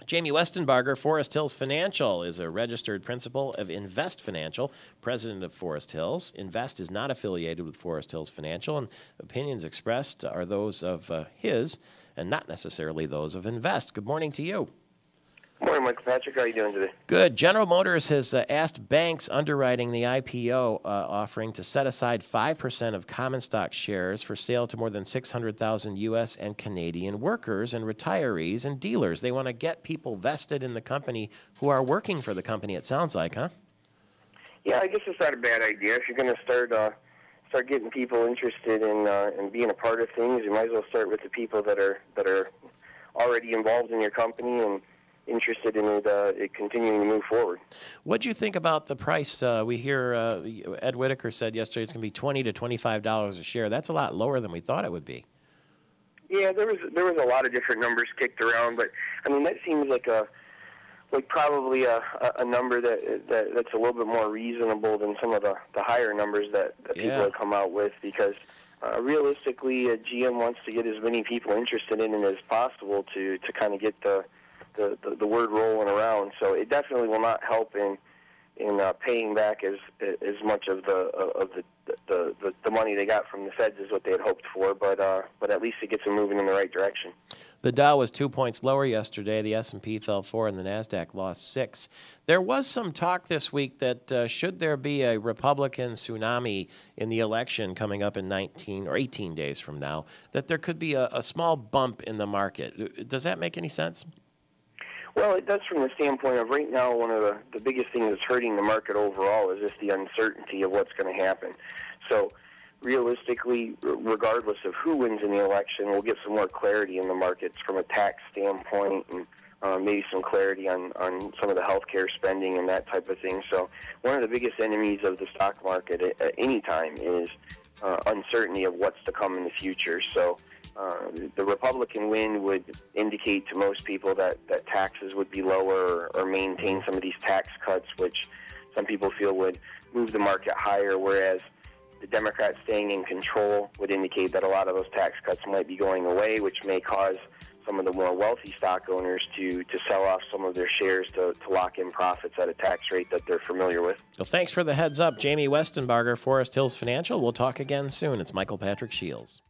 Jamie Westenbarger, Forest Hills Financial, is a registered principal of Invest Financial, president of Forest Hills. Invest is not affiliated with Forest Hills Financial, and opinions expressed are those of his and not necessarily those of Invest. Good morning to you. Good morning, Michael Patrick. How are you doing today? Good. General Motors has asked banks underwriting the IPO offering to set aside 5% of common stock shares for sale to more than 600,000 U.S. and Canadian workers and retirees and dealers. They want to get people vested in the company who are working for the company, it sounds like, huh? Yeah, I guess it's not a bad idea. If you're going to start getting people interested in being a part of things, you might as well start with the people that are already involved in your company and interested in it continuing to move forward. What do you think about the price? We hear Ed Whitaker said yesterday it's going to be $20 to $25 a share. That's a lot lower than we thought it would be. Yeah, there was a lot of different numbers kicked around, but I mean that seems like probably a number that's a little bit more reasonable than some of the higher numbers that people have come out with, because realistically, GM wants to get as many people interested in it as possible to kind of get the word rolling around. So it definitely will not help in paying back as much of the money they got from the Feds as what they had hoped for, but at least it gets them moving in the right direction. The Dow was 2 points lower yesterday. The S&P fell 4 and the NASDAQ lost 6. There was some talk this week that should there be a Republican tsunami in the election coming up in 19 or 18 days from now, that there could be a small bump in the market. Does that make any sense? Well, it does from the standpoint of right now, one of the biggest things that's hurting the market overall is just the uncertainty of what's going to happen. So realistically, regardless of who wins in the election, we'll get some more clarity in the markets from a tax standpoint and maybe some clarity on some of the healthcare spending and that type of thing. So one of the biggest enemies of the stock market at any time is uncertainty of what's to come in the future. So the Republican win would indicate to most people that taxes would be lower or maintain some of these tax cuts, which some people feel would move the market higher, whereas the Democrats staying in control would indicate that a lot of those tax cuts might be going away, which may cause some of the more wealthy stock owners to sell off some of their shares to lock in profits at a tax rate that they're familiar with. Well, thanks for the heads up, Jamie Westenbarger, Forest Hills Financial. We'll talk again soon. It's Michael Patrick Shields.